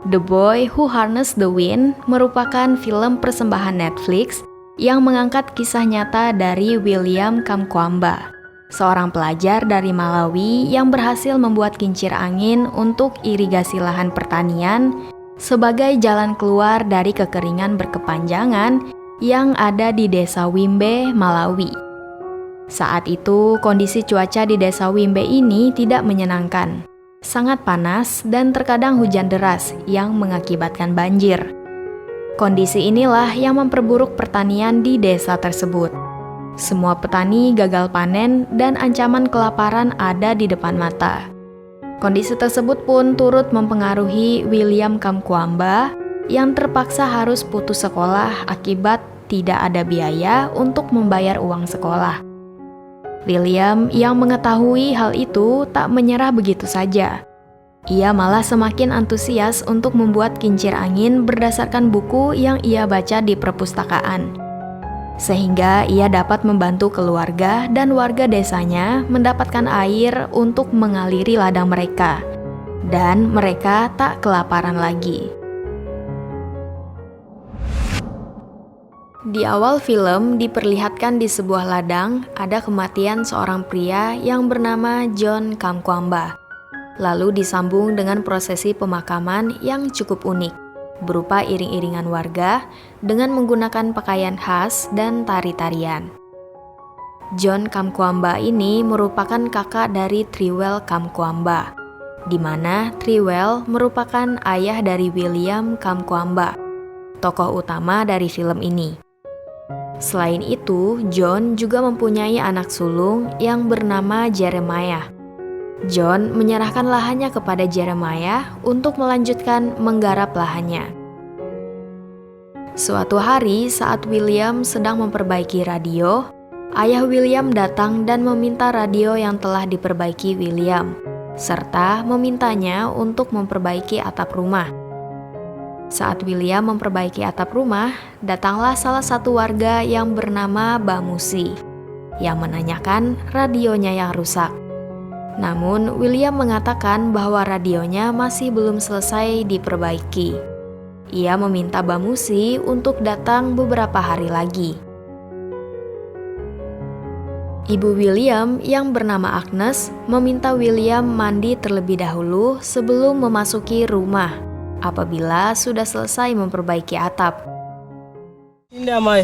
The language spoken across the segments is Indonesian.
The Boy Who Harnessed the Wind merupakan film persembahan Netflix yang mengangkat kisah nyata dari William Kamkwamba, seorang pelajar dari Malawi yang berhasil membuat kincir angin untuk irigasi lahan pertanian sebagai jalan keluar dari kekeringan berkepanjangan yang ada di desa Wimbe, Malawi. Saat itu, kondisi cuaca di desa Wimbe ini tidak menyenangkan. Sangat panas dan terkadang hujan deras yang mengakibatkan banjir. Kondisi inilah yang memperburuk pertanian di desa tersebut. Semua petani gagal panen dan ancaman kelaparan ada di depan mata. Kondisi tersebut pun turut mempengaruhi William Kamkwamba yang terpaksa harus putus sekolah akibat tidak ada biaya untuk membayar uang sekolah. William yang mengetahui hal itu tak menyerah begitu saja. Ia malah semakin antusias untuk membuat kincir angin berdasarkan buku yang ia baca di perpustakaan. Sehingga ia dapat membantu keluarga dan warga desanya mendapatkan air untuk mengaliri ladang mereka. Dan mereka tak kelaparan lagi. Di awal film diperlihatkan di sebuah ladang ada kematian seorang pria yang bernama John Kamkwamba. Lalu disambung dengan prosesi pemakaman yang cukup unik, berupa iring-iringan warga dengan menggunakan pakaian khas dan tari-tarian. John Kamkwamba ini merupakan kakak dari Triwell Kamkwamba, di mana Triwell merupakan ayah dari William Kamkwamba, tokoh utama dari film ini. Selain itu, John juga mempunyai anak sulung yang bernama Jeremiah. John menyerahkan lahannya kepada Jeremiah untuk melanjutkan menggarap lahannya. Suatu hari saat William sedang memperbaiki radio, ayah William datang dan meminta radio yang telah diperbaiki William, serta memintanya untuk memperbaiki atap rumah. Saat William memperbaiki atap rumah, datanglah salah satu warga yang bernama Bamusi, yang menanyakan radionya yang rusak. Namun, William mengatakan bahwa radionya masih belum selesai diperbaiki. Ia meminta Bamusi untuk datang beberapa hari lagi. Ibu William yang bernama Agnes meminta William mandi terlebih dahulu sebelum memasuki rumah apabila sudah selesai memperbaiki atap. Indah, Mai.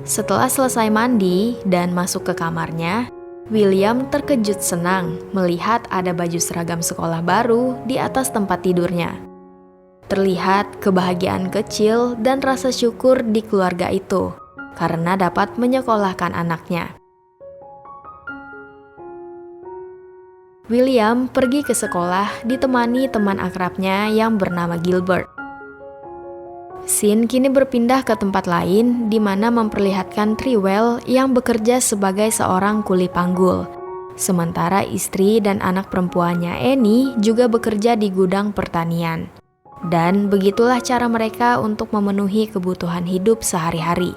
Setelah selesai mandi dan masuk ke kamarnya, William terkejut senang melihat ada baju seragam sekolah baru di atas tempat tidurnya. Terlihat kebahagiaan kecil dan rasa syukur di keluarga itu karena dapat menyekolahkan anaknya. William pergi ke sekolah ditemani teman akrabnya yang bernama Gilbert. Scene kini berpindah ke tempat lain di mana memperlihatkan Triwell yang bekerja sebagai seorang kuli panggul. Sementara istri dan anak perempuannya Annie juga bekerja di gudang pertanian. Dan begitulah cara mereka untuk memenuhi kebutuhan hidup sehari-hari.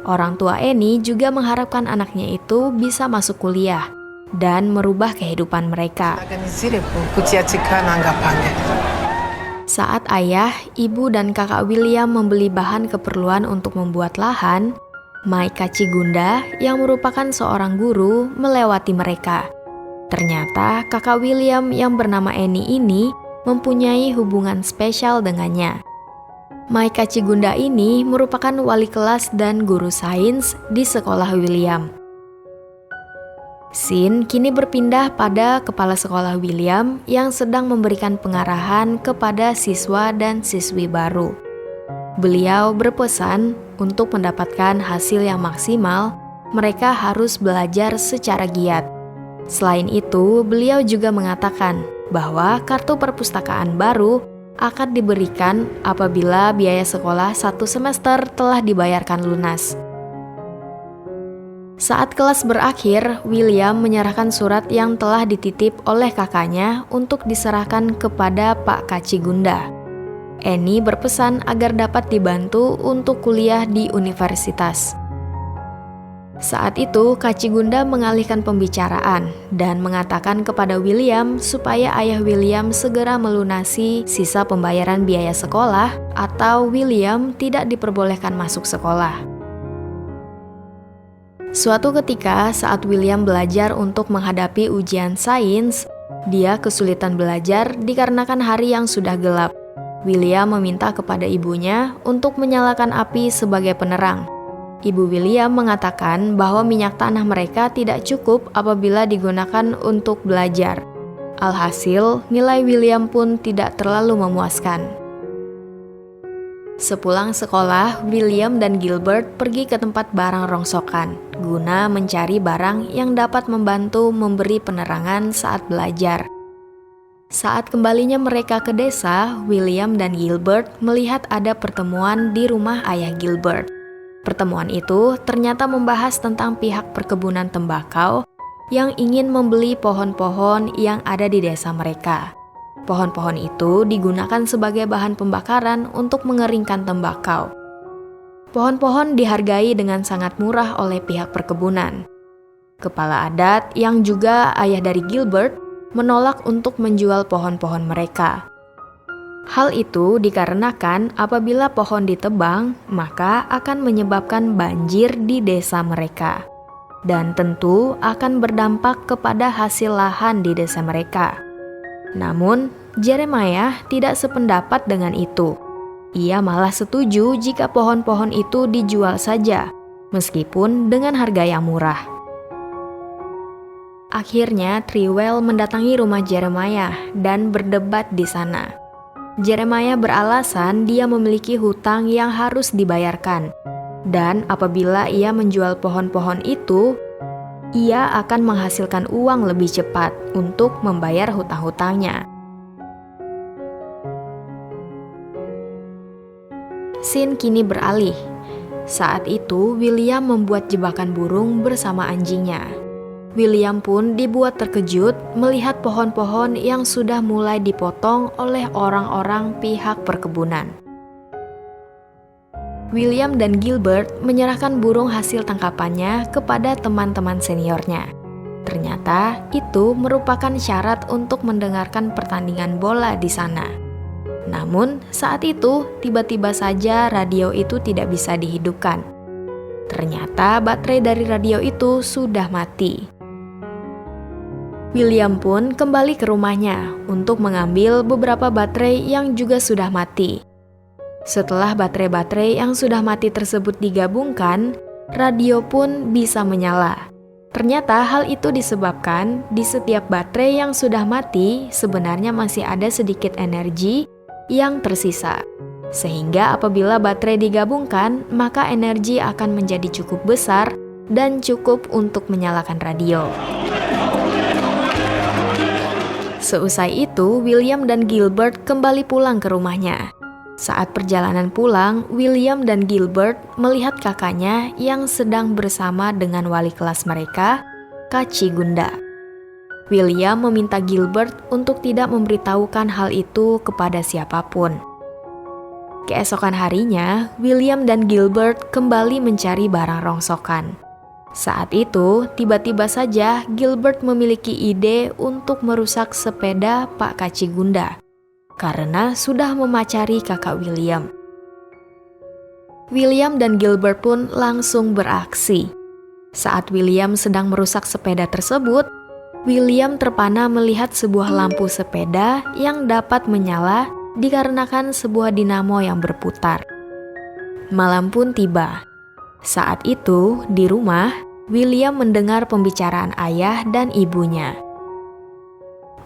Orang tua Annie juga mengharapkan anaknya itu bisa masuk kuliah dan merubah kehidupan mereka. Saat ayah, ibu, dan kakak William membeli bahan keperluan untuk membuat lahan, Mai Kachigunda yang merupakan seorang guru melewati mereka. Ternyata kakak William yang bernama Annie ini mempunyai hubungan spesial dengannya. Mai Kachigunda ini merupakan wali kelas dan guru sains di sekolah William. Scene kini berpindah pada kepala sekolah William yang sedang memberikan pengarahan kepada siswa dan siswi baru. Beliau berpesan untuk mendapatkan hasil yang maksimal, mereka harus belajar secara giat. Selain itu, beliau juga mengatakan bahwa kartu perpustakaan baru akan diberikan apabila biaya sekolah 1 semester telah dibayarkan lunas. Saat kelas berakhir, William menyerahkan surat yang telah dititip oleh kakaknya untuk diserahkan kepada Pak Kachigunda. Annie berpesan agar dapat dibantu untuk kuliah di universitas. Saat itu, Kak Cigunda mengalihkan pembicaraan dan mengatakan kepada William supaya ayah William segera melunasi sisa pembayaran biaya sekolah atau William tidak diperbolehkan masuk sekolah. Suatu ketika saat William belajar untuk menghadapi ujian sains, dia kesulitan belajar dikarenakan hari yang sudah gelap. William meminta kepada ibunya untuk menyalakan api sebagai penerang. Ibu William mengatakan bahwa minyak tanah mereka tidak cukup apabila digunakan untuk belajar. Alhasil, nilai William pun tidak terlalu memuaskan. Sepulang sekolah, William dan Gilbert pergi ke tempat barang rongsokan guna mencari barang yang dapat membantu memberi penerangan saat belajar. Saat kembalinya mereka ke desa, William dan Gilbert melihat ada pertemuan di rumah ayah Gilbert. Pertemuan itu ternyata membahas tentang pihak perkebunan tembakau yang ingin membeli pohon-pohon yang ada di desa mereka. Pohon-pohon itu digunakan sebagai bahan pembakaran untuk mengeringkan tembakau. Pohon-pohon dihargai dengan sangat murah oleh pihak perkebunan. Kepala adat yang juga ayah dari Gilbert menolak untuk menjual pohon-pohon mereka. Hal itu dikarenakan apabila pohon ditebang, maka akan menyebabkan banjir di desa mereka. Dan tentu akan berdampak kepada hasil lahan di desa mereka. Namun, Jeremiah tidak sependapat dengan itu. Ia malah setuju jika pohon-pohon itu dijual saja, meskipun dengan harga yang murah. Akhirnya, Trewell mendatangi rumah Jeremiah dan berdebat di sana. Jeremiah beralasan dia memiliki hutang yang harus dibayarkan, dan apabila ia menjual pohon-pohon itu, ia akan menghasilkan uang lebih cepat untuk membayar hutang-hutangnya. Scene kini beralih. Saat itu, William membuat jebakan burung bersama anjingnya. William pun dibuat terkejut melihat pohon-pohon yang sudah mulai dipotong oleh orang-orang pihak perkebunan. William dan Gilbert menyerahkan burung hasil tangkapannya kepada teman-teman seniornya. Ternyata itu merupakan syarat untuk mendengarkan pertandingan bola di sana. Namun saat itu tiba-tiba saja radio itu tidak bisa dihidupkan. Ternyata baterai dari radio itu sudah mati. William pun kembali ke rumahnya untuk mengambil beberapa baterai yang juga sudah mati. Setelah baterai-baterai yang sudah mati tersebut digabungkan, radio pun bisa menyala. Ternyata hal itu disebabkan di setiap baterai yang sudah mati sebenarnya masih ada sedikit energi yang tersisa. Sehingga apabila baterai digabungkan, maka energi akan menjadi cukup besar dan cukup untuk menyalakan radio. Seusai itu, William dan Gilbert kembali pulang ke rumahnya. Saat perjalanan pulang, William dan Gilbert melihat kakaknya yang sedang bersama dengan wali kelas mereka, Kak Cigunda. William meminta Gilbert untuk tidak memberitahukan hal itu kepada siapapun. Keesokan harinya, William dan Gilbert kembali mencari barang rongsokan. Saat itu, tiba-tiba saja Gilbert memiliki ide untuk merusak sepeda Pak Kak Cigunda karena sudah memacari kakak William. William dan Gilbert pun langsung beraksi. Saat William sedang merusak sepeda tersebut, William terpana melihat sebuah lampu sepeda yang dapat menyala dikarenakan sebuah dinamo yang berputar. Malam pun tiba. Saat itu, di rumah, William mendengar pembicaraan ayah dan ibunya.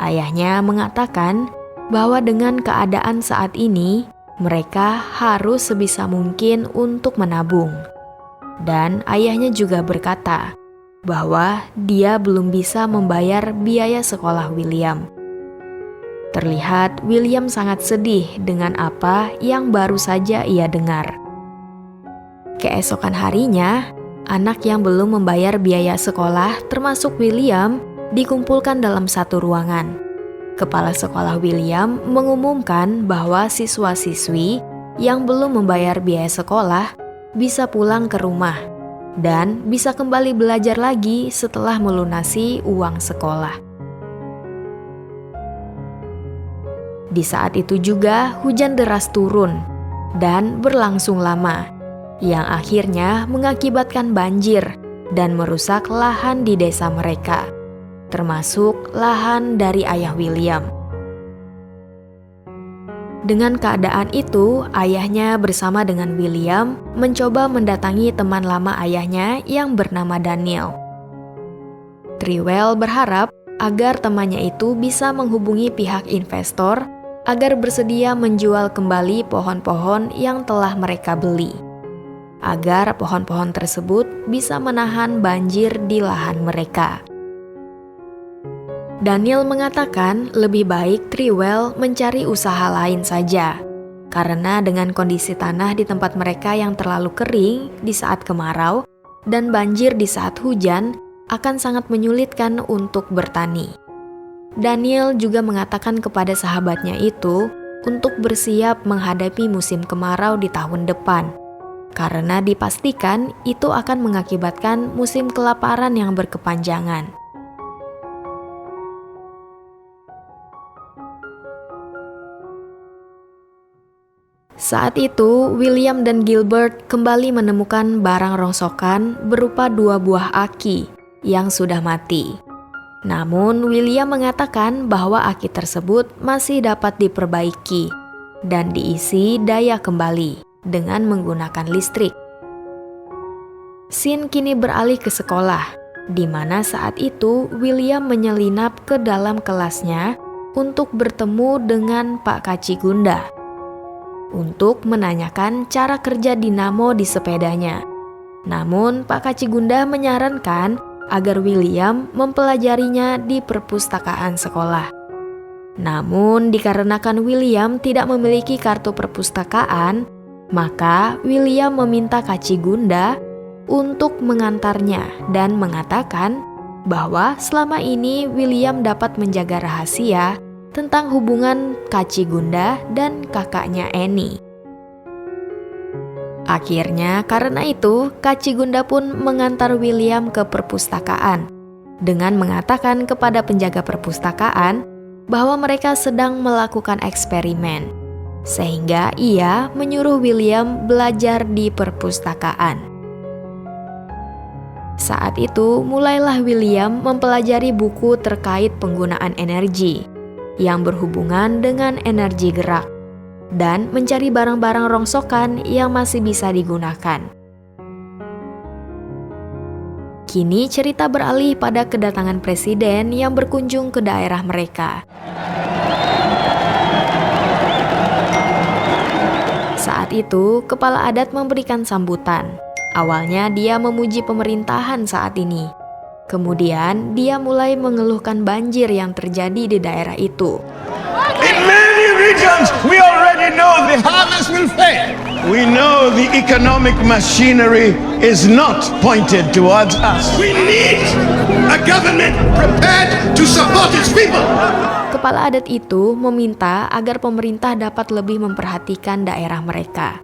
Ayahnya mengatakan bahwa dengan keadaan saat ini, mereka harus sebisa mungkin untuk menabung. Dan ayahnya juga berkata bahwa dia belum bisa membayar biaya sekolah William. Terlihat William sangat sedih dengan apa yang baru saja ia dengar. Keesokan harinya, anak yang belum membayar biaya sekolah termasuk William dikumpulkan dalam satu ruangan. Kepala sekolah William mengumumkan bahwa siswa-siswi yang belum membayar biaya sekolah bisa pulang ke rumah dan bisa kembali belajar lagi setelah melunasi uang sekolah. Di saat itu juga hujan deras turun dan berlangsung lama, yang akhirnya mengakibatkan banjir dan merusak lahan di desa mereka, termasuk lahan dari ayah William. Dengan keadaan itu, ayahnya bersama dengan William mencoba mendatangi teman lama ayahnya yang bernama Daniel. Trewell berharap agar temannya itu bisa menghubungi pihak investor agar bersedia menjual kembali pohon-pohon yang telah mereka beli, agar pohon-pohon tersebut bisa menahan banjir di lahan mereka. Daniel mengatakan lebih baik Trewell mencari usaha lain saja, karena dengan kondisi tanah di tempat mereka yang terlalu kering di saat kemarau dan banjir di saat hujan akan sangat menyulitkan untuk bertani. Daniel juga mengatakan kepada sahabatnya itu untuk bersiap menghadapi musim kemarau di tahun depan, karena dipastikan itu akan mengakibatkan musim kelaparan yang berkepanjangan. Saat itu, William dan Gilbert kembali menemukan barang rongsokan berupa 2 buah aki yang sudah mati. Namun, William mengatakan bahwa aki tersebut masih dapat diperbaiki dan diisi daya kembali dengan menggunakan listrik. Scene kini beralih ke sekolah, di mana saat itu William menyelinap ke dalam kelasnya untuk bertemu dengan Pak Kacigunda untuk menanyakan cara kerja dinamo di sepedanya. Namun Pak Kacigunda menyarankan agar William mempelajarinya di perpustakaan sekolah. Namun dikarenakan William tidak memiliki kartu perpustakaan, maka William meminta Kacigunda untuk mengantarnya dan mengatakan bahwa selama ini William dapat menjaga rahasia tentang hubungan Kacigunda dan kakaknya Annie. Akhirnya karena itu Kacigunda pun mengantar William ke perpustakaan dengan mengatakan kepada penjaga perpustakaan bahwa mereka sedang melakukan eksperimen, sehingga ia menyuruh William belajar di perpustakaan. Saat itu mulailah William mempelajari buku terkait penggunaan energi yang berhubungan dengan energi gerak, dan mencari barang-barang rongsokan yang masih bisa digunakan. Kini cerita beralih pada kedatangan presiden yang berkunjung ke daerah mereka. Saat itu, kepala adat memberikan sambutan. Awalnya dia memuji pemerintahan saat ini. Kemudian dia mulai mengeluhkan banjir yang terjadi di daerah itu. In many regions, we already know the harvest will fail. We know the economic machinery is not pointed towards us. We need a government prepared to support its people. Kepala adat itu meminta agar pemerintah dapat lebih memperhatikan daerah mereka.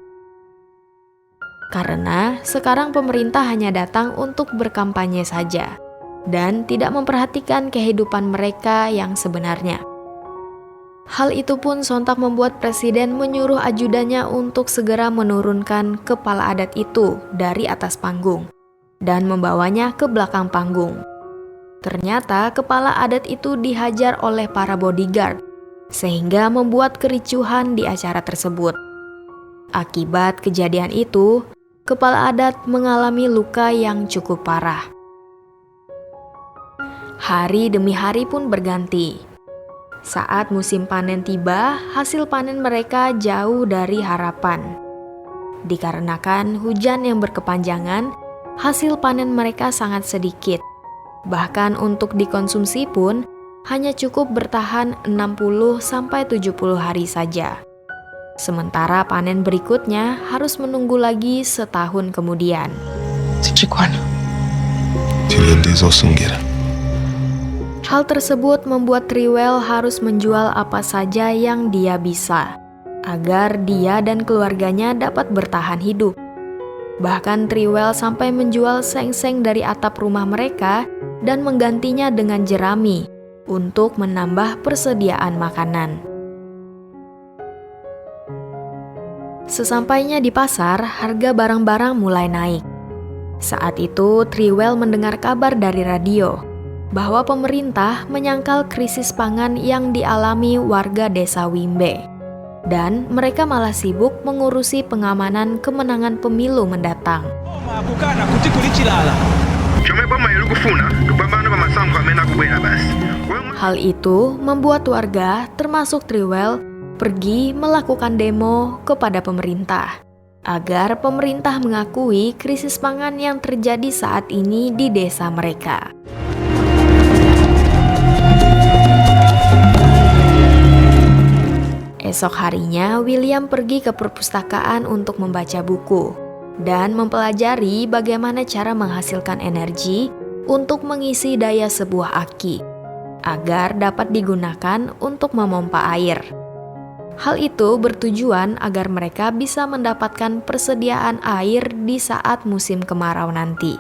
Karena sekarang pemerintah hanya datang untuk berkampanye saja dan tidak memperhatikan kehidupan mereka yang sebenarnya. Hal itu pun sontak membuat presiden menyuruh ajudannya untuk segera menurunkan kepala adat itu dari atas panggung dan membawanya ke belakang panggung. Ternyata kepala adat itu dihajar oleh para bodyguard, sehingga membuat kericuhan di acara tersebut. Akibat kejadian itu, kepala adat mengalami luka yang cukup parah. Hari demi hari pun berganti. Saat musim panen tiba, hasil panen mereka jauh dari harapan. Dikarenakan hujan yang berkepanjangan, hasil panen mereka sangat sedikit. Bahkan untuk dikonsumsi pun hanya cukup bertahan 60-70 hari saja. Sementara panen berikutnya harus menunggu lagi setahun kemudian. Hal tersebut membuat Triwell harus menjual apa saja yang dia bisa, agar dia dan keluarganya dapat bertahan hidup. Bahkan Triwell sampai menjual seng-seng dari atap rumah mereka dan menggantinya dengan jerami untuk menambah persediaan makanan. Sesampainya di pasar, harga barang-barang mulai naik. Saat itu, Triwell mendengar kabar dari radio bahwa pemerintah menyangkal krisis pangan yang dialami warga desa Wimbe. Dan mereka malah sibuk mengurusi pengamanan kemenangan pemilu mendatang. Hal itu membuat warga, termasuk Triwell, pergi melakukan demo kepada pemerintah agar pemerintah mengakui krisis pangan yang terjadi saat ini di desa mereka. Esok harinya, William pergi ke perpustakaan untuk membaca buku dan mempelajari bagaimana cara menghasilkan energi untuk mengisi daya sebuah aki, agar dapat digunakan untuk memompa air. Hal itu bertujuan agar mereka bisa mendapatkan persediaan air di saat musim kemarau nanti,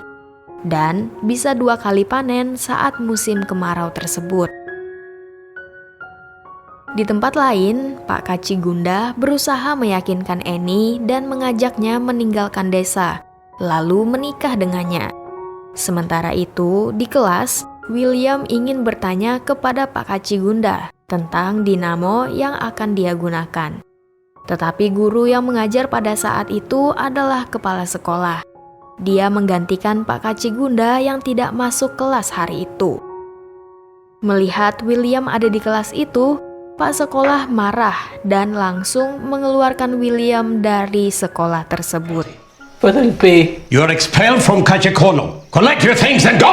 dan bisa 2 kali panen saat musim kemarau tersebut. Di tempat lain, Pak Kacigunda berusaha meyakinkan Annie dan mengajaknya meninggalkan desa, lalu menikah dengannya. Sementara itu, di kelas, William ingin bertanya kepada Pak Kacigunda tentang dinamo yang akan dia gunakan. Tetapi guru yang mengajar pada saat itu adalah kepala sekolah. Dia menggantikan Pak Kacigunda yang tidak masuk kelas hari itu. Melihat William ada di kelas itu, Pak sekolah marah dan langsung mengeluarkan William dari sekolah tersebut. You're expelled from Kachekono. Collect your things and go!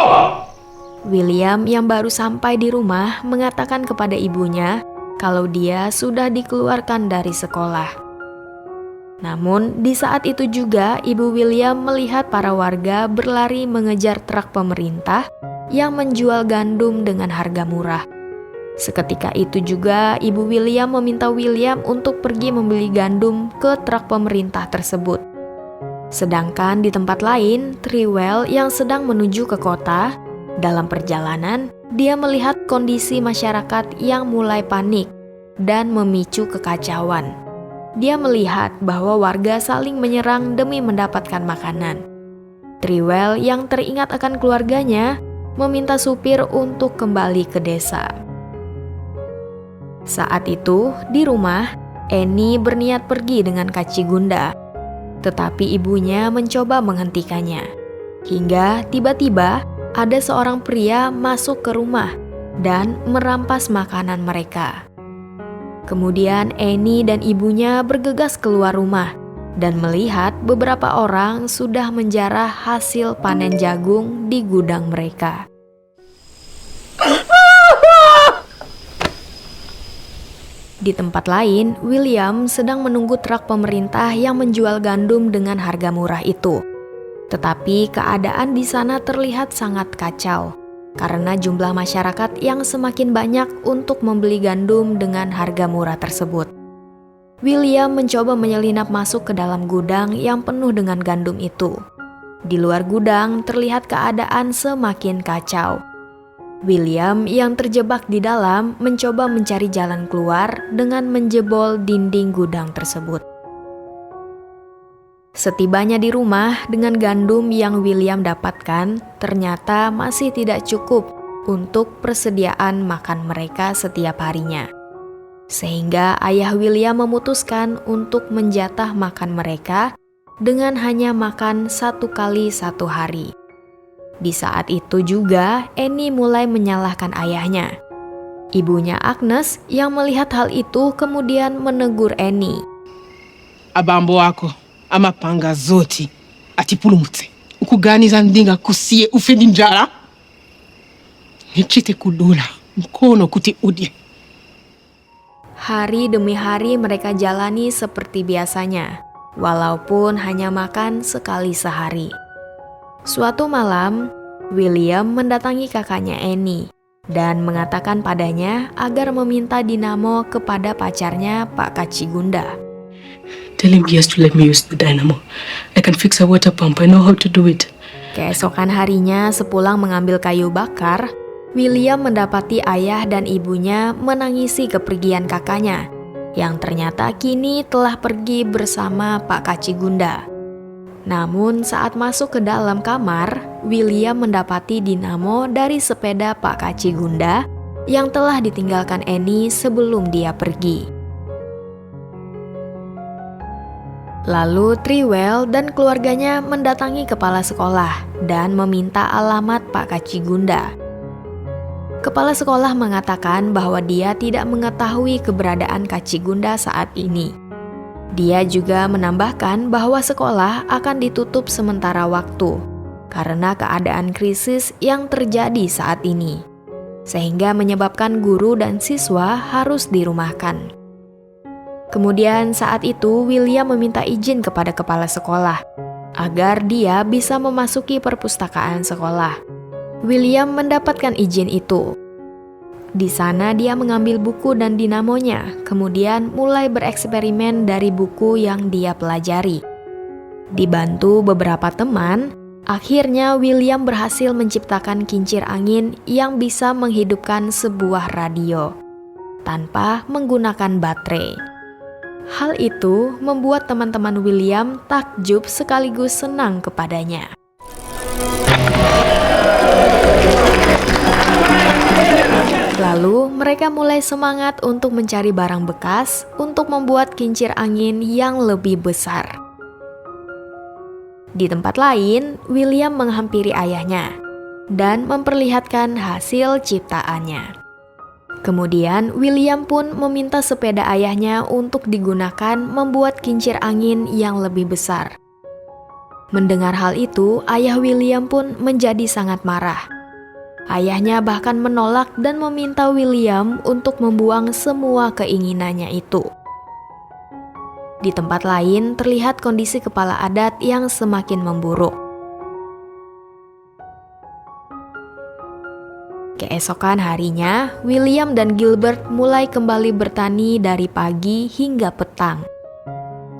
William yang baru sampai di rumah mengatakan kepada ibunya kalau dia sudah dikeluarkan dari sekolah. Namun di saat itu juga ibu William melihat para warga berlari mengejar truk pemerintah yang menjual gandum dengan harga murah. Seketika itu juga ibu William meminta William untuk pergi membeli gandum ke truk pemerintah tersebut. Sedangkan di tempat lain, Triwell yang sedang menuju ke kota, dalam perjalanan dia melihat kondisi masyarakat yang mulai panik dan memicu kekacauan. Dia melihat bahwa warga saling menyerang demi mendapatkan makanan. Triwell yang teringat akan keluarganya meminta supir untuk kembali ke desa. Saat itu, di rumah, Annie berniat pergi dengan Kacigunda, tetapi ibunya mencoba menghentikannya. Hingga tiba-tiba ada seorang pria masuk ke rumah dan merampas makanan mereka. Kemudian Annie dan ibunya bergegas keluar rumah dan melihat beberapa orang sudah menjarah hasil panen jagung di gudang mereka. Di tempat lain, William sedang menunggu truk pemerintah yang menjual gandum dengan harga murah itu. Tetapi keadaan di sana terlihat sangat kacau, karena jumlah masyarakat yang semakin banyak untuk membeli gandum dengan harga murah tersebut. William mencoba menyelinap masuk ke dalam gudang yang penuh dengan gandum itu. Di luar gudang terlihat keadaan semakin kacau. William yang terjebak di dalam mencoba mencari jalan keluar dengan menjebol dinding gudang tersebut. Setibanya di rumah dengan gandum yang William dapatkan, ternyata masih tidak cukup untuk persediaan makan mereka setiap harinya. Sehingga ayah William memutuskan untuk menjatah makan mereka dengan hanya makan 1 kali 1 hari. Di saat itu juga Annie mulai menyalahkan ayahnya. Ibunya Agnes yang melihat hal itu kemudian menegur Annie. Abambo wako amapanga zoti atipulumutse ukuganiza ndinga kusie ufedi njala nichite kudula mkono kuti udye. Hari demi hari mereka jalani seperti biasanya, walaupun hanya makan sekali sehari. Suatu malam, William mendatangi kakaknya Annie dan mengatakan padanya agar meminta dinamo kepada pacarnya Pak Kacigunda. Tell him he has to let me use the dynamo. I can fix a water pump. I know how to do it. Keesokan harinya, sepulang mengambil kayu bakar, William mendapati ayah dan ibunya menangisi kepergian kakaknya, yang ternyata kini telah pergi bersama Pak Kacigunda. Namun saat masuk ke dalam kamar, William mendapati dinamo dari sepeda Pak Kacigunda yang telah ditinggalkan Annie sebelum dia pergi. Lalu Triwell dan keluarganya mendatangi kepala sekolah dan meminta alamat Pak Kacigunda. Kepala sekolah mengatakan bahwa dia tidak mengetahui keberadaan Kacigunda saat ini. Dia juga menambahkan bahwa sekolah akan ditutup sementara waktu karena keadaan krisis yang terjadi saat ini, sehingga menyebabkan guru dan siswa harus dirumahkan. Kemudian saat itu William meminta izin kepada kepala sekolah agar dia bisa memasuki perpustakaan sekolah. William mendapatkan izin itu. Di sana dia mengambil buku dan dinamonya, kemudian mulai bereksperimen dari buku yang dia pelajari. Dibantu beberapa teman, akhirnya William berhasil menciptakan kincir angin yang bisa menghidupkan sebuah radio tanpa menggunakan baterai. Hal itu membuat teman-teman William takjub sekaligus senang kepadanya. Lalu mereka mulai semangat untuk mencari barang bekas untuk membuat kincir angin yang lebih besar. Di tempat lain, William menghampiri ayahnya dan memperlihatkan hasil ciptaannya. Kemudian William pun meminta sepeda ayahnya untuk digunakan membuat kincir angin yang lebih besar. Mendengar hal itu, ayah William pun menjadi sangat marah. Ayahnya bahkan menolak dan meminta William untuk membuang semua keinginannya itu. Di tempat lain terlihat kondisi kepala adat yang semakin memburuk. Keesokan harinya, William dan Gilbert mulai kembali bertani dari pagi hingga petang.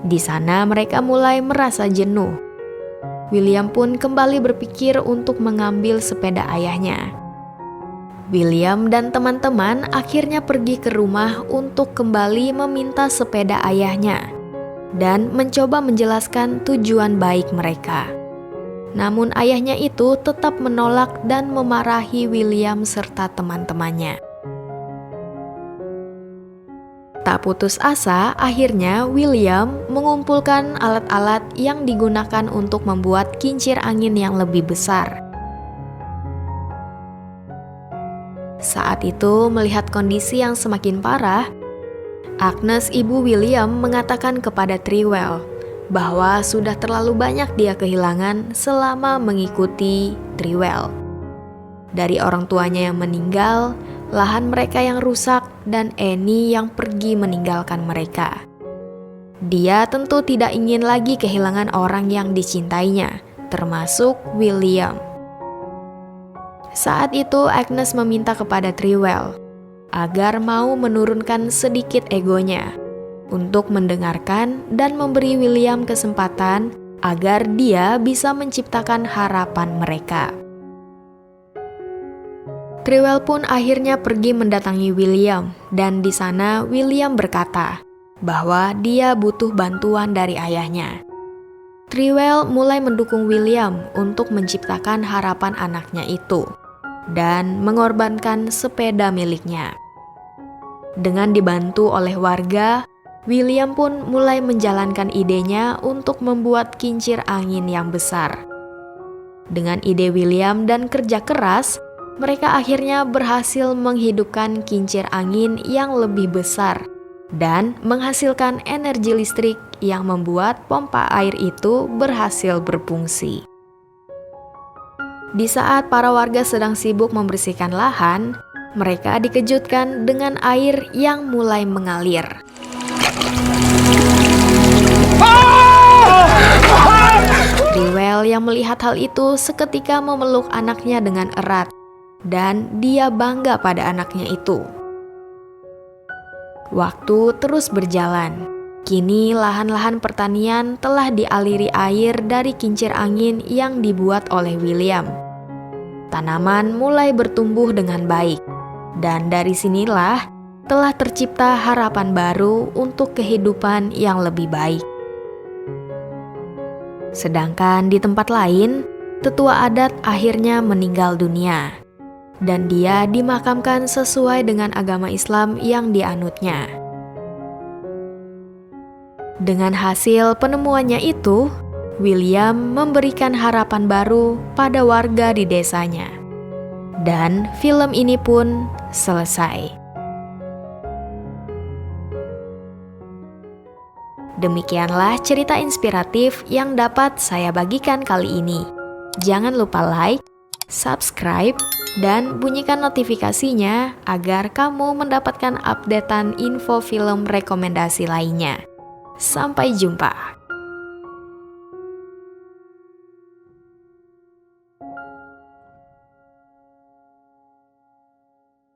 Di sana mereka mulai merasa jenuh. William pun kembali berpikir untuk mengambil sepeda ayahnya. William dan teman-teman akhirnya pergi ke rumah untuk kembali meminta sepeda ayahnya dan mencoba menjelaskan tujuan baik mereka. Namun ayahnya itu tetap menolak dan memarahi William serta teman-temannya. Tak putus asa, akhirnya William mengumpulkan alat-alat yang digunakan untuk membuat kincir angin yang lebih besar. Saat itu, melihat kondisi yang semakin parah, Agnes, ibu William, mengatakan kepada Triwell bahwa sudah terlalu banyak dia kehilangan selama mengikuti Triwell. Dari orang tuanya yang meninggal, lahan mereka yang rusak, dan Annie yang pergi meninggalkan mereka. Dia tentu tidak ingin lagi kehilangan orang yang dicintainya, termasuk William. Saat itu Agnes meminta kepada Triwell agar mau menurunkan sedikit egonya untuk mendengarkan dan memberi William kesempatan agar dia bisa menciptakan harapan mereka. Triwell pun akhirnya pergi mendatangi William, dan di sana William berkata bahwa dia butuh bantuan dari ayahnya. Triwell mulai mendukung William untuk menciptakan harapan anaknya itu dan mengorbankan sepeda miliknya. Dengan dibantu oleh warga, William pun mulai menjalankan idenya untuk membuat kincir angin yang besar. Dengan ide William dan kerja keras, mereka akhirnya berhasil menghidupkan kincir angin yang lebih besar dan menghasilkan energi listrik yang membuat pompa air itu berhasil berfungsi. Di saat para warga sedang sibuk membersihkan lahan, mereka dikejutkan dengan air yang mulai mengalir. Triwell yang melihat hal itu seketika memeluk anaknya dengan erat dan dia bangga pada anaknya itu. Waktu terus berjalan. Kini lahan-lahan pertanian telah dialiri air dari kincir angin yang dibuat oleh William. Tanaman mulai bertumbuh dengan baik, dan dari sinilah telah tercipta harapan baru untuk kehidupan yang lebih baik. Sedangkan di tempat lain, tetua adat akhirnya meninggal dunia, dan dia dimakamkan sesuai dengan agama Islam yang dianutnya. Dengan hasil penemuannya itu, William memberikan harapan baru pada warga di desanya. Dan film ini pun selesai. Demikianlah cerita inspiratif yang dapat saya bagikan kali ini. Jangan lupa like, subscribe, dan bunyikan notifikasinya agar kamu mendapatkan updatean info film rekomendasi lainnya. Sampai jumpa.